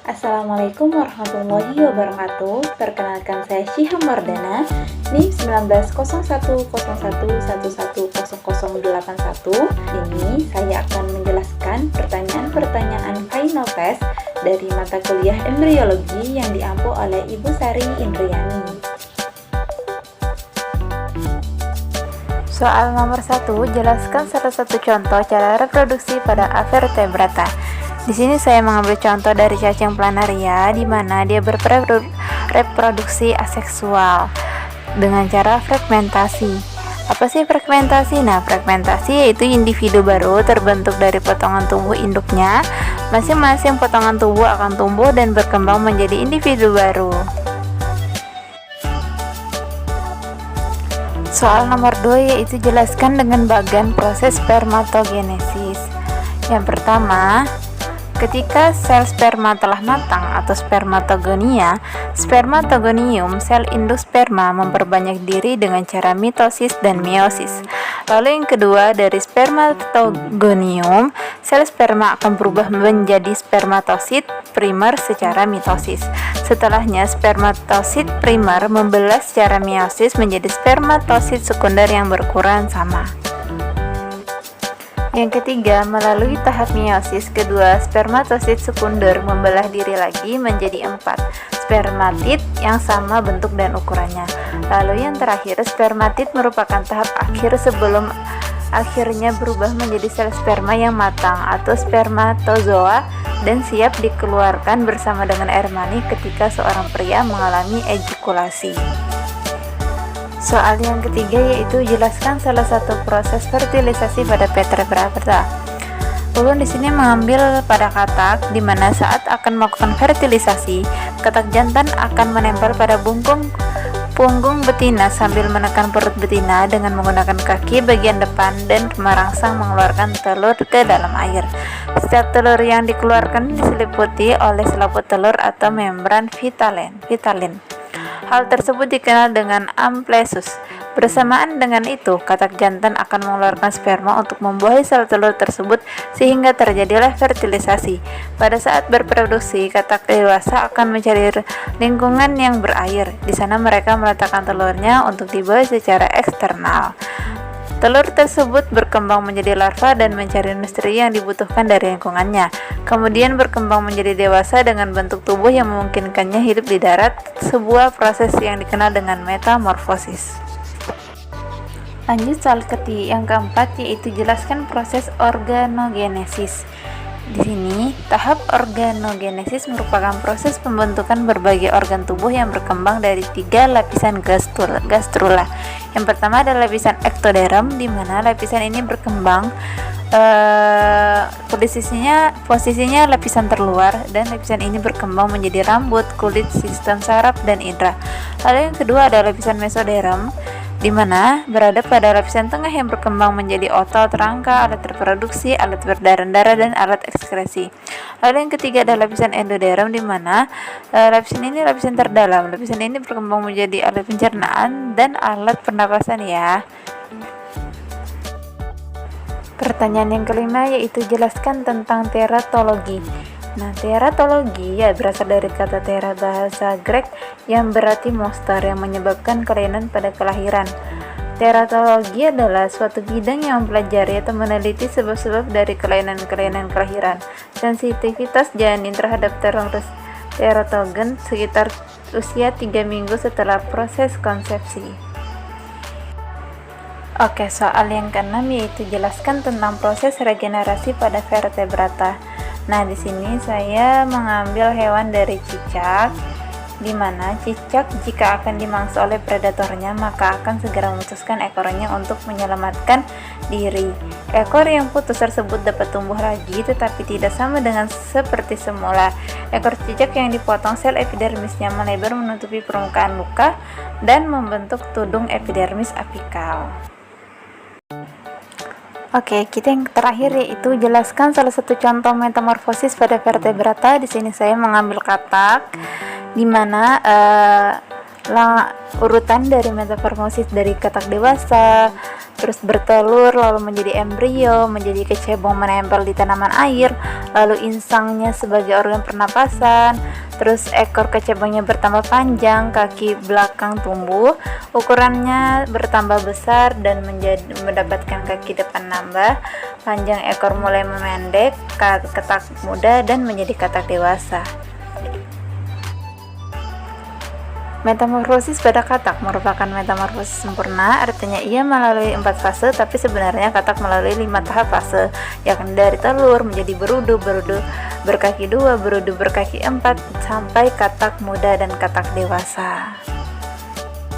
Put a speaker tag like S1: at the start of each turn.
S1: Assalamualaikum warahmatullahi wabarakatuh. Perkenalkan, saya Syiha Mardana, NIM 190111110081. Ini saya akan menjelaskan pertanyaan-pertanyaan final test dari mata kuliah embriologi yang diampu oleh Ibu Sari Indriani. Soal nomor 1, jelaskan salah satu contoh cara reproduksi pada Avertebrata. Di sini saya mengambil contoh dari cacing planaria, di mana dia berreproduksi aseksual dengan cara fragmentasi. Apa sih fragmentasi? Nah, fragmentasi yaitu individu baru terbentuk dari potongan tubuh induknya. Masing-masing potongan tubuh akan tumbuh dan berkembang menjadi individu baru. Soal nomor 2 yaitu jelaskan dengan bagan proses spermatogenesis. Yang pertama, ketika sel sperma telah matang atau spermatogonia, spermatogonium, sel induk sperma memperbanyak diri dengan cara mitosis dan meiosis. Lalu yang kedua, dari spermatogonium, sel sperma akan berubah menjadi spermatosit primer secara mitosis. Setelahnya, spermatosit primer membelah secara meiosis menjadi spermatosit sekunder yang berukuran sama. Yang ketiga, melalui tahap meiosis kedua, spermatosit sekunder membelah diri lagi menjadi 4 spermatid yang sama bentuk dan ukurannya. Lalu yang terakhir, spermatid merupakan tahap akhir sebelum akhirnya berubah menjadi sel sperma yang matang atau spermatozoa dan siap dikeluarkan bersama dengan air mani ketika seorang pria mengalami ejakulasi. Soal yang ketiga yaitu jelaskan salah satu proses fertilisasi pada Vertebrata. Ulun di sini mengambil pada katak di mana saat akan melakukan fertilisasi, katak jantan akan menempel pada punggung betina sambil menekan perut betina dengan menggunakan kaki bagian depan dan merangsang mengeluarkan telur ke dalam air. Setiap telur yang dikeluarkan diseliputi oleh selaput telur atau membran vitalin. Hal tersebut dikenal dengan amplesus. Bersamaan dengan itu, katak jantan akan mengeluarkan sperma untuk membuahi sel telur tersebut sehingga terjadilah fertilisasi. Pada saat berproduksi, katak dewasa akan mencari lingkungan yang berair. Di sana mereka meletakkan telurnya untuk dibuahi secara eksternal. Telur tersebut berkembang menjadi larva dan mencari nutri yang dibutuhkan dari lingkungannya. Kemudian berkembang menjadi dewasa dengan bentuk tubuh yang memungkinkannya hidup di darat, sebuah proses yang dikenal dengan metamorfosis. Lanjut soal yang keempat yaitu jelaskan proses organogenesis. Di sini, tahap organogenesis merupakan proses pembentukan berbagai organ tubuh yang berkembang dari 3 lapisan gastrula. Yang pertama adalah lapisan ektoderm, di mana lapisan ini berkembang posisinya lapisan terluar, dan lapisan ini berkembang menjadi rambut, kulit, sistem saraf, dan indera. Lalu yang kedua adalah lapisan mesoderm, di mana berada pada lapisan tengah yang berkembang menjadi otot, rangka, alat reproduksi, alat berdarah, dan alat ekskresi. Lalu yang ketiga adalah lapisan endoderm, di mana lapisan ini lapisan terdalam. Lapisan ini berkembang menjadi alat pencernaan dan alat pernapasan ya. Pertanyaan yang kelima yaitu jelaskan tentang teratologi. Nah, teratologi berasal dari kata tera bahasa Grek yang berarti monster yang menyebabkan kelainan pada kelahiran. Teratologi adalah suatu bidang yang mempelajari atau meneliti sebab-sebab dari kelainan-kelainan kelahiran. Sensitivitas janin terhadap teratogen sekitar usia 3 minggu setelah proses konsepsi. Oke, soal yang keenam yaitu jelaskan tentang proses regenerasi pada Vertebrata. Nah, di sini saya mengambil hewan dari cicak, di mana cicak jika akan dimangsa oleh predatornya maka akan segera memutuskan ekornya untuk menyelamatkan diri. Ekor yang putus tersebut dapat tumbuh lagi tetapi tidak sama dengan seperti semula. Ekor cicak yang dipotong, sel epidermisnya melebar menutupi permukaan luka dan membentuk tudung epidermis apikal. Oke, kita yang terakhir yaitu jelaskan salah satu contoh metamorfosis pada Vertebrata. Di sini saya mengambil katak di mana Urutan dari metamorfosis dari katak dewasa, terus bertelur, lalu menjadi embrio, menjadi kecebong menempel di tanaman air, lalu insangnya sebagai organ pernapasan, terus ekor kecebongnya bertambah panjang, kaki belakang tumbuh, ukurannya bertambah besar dan mendapatkan kaki depan nambah, panjang ekor mulai memendek, katak muda dan menjadi katak dewasa. Metamorfosis pada katak merupakan metamorfosis sempurna, artinya ia melalui 4 fase, tapi sebenarnya katak melalui 5 tahap fase, yakni dari telur menjadi berudu, berudu berkaki 2, berudu berkaki 4, sampai katak muda dan katak dewasa.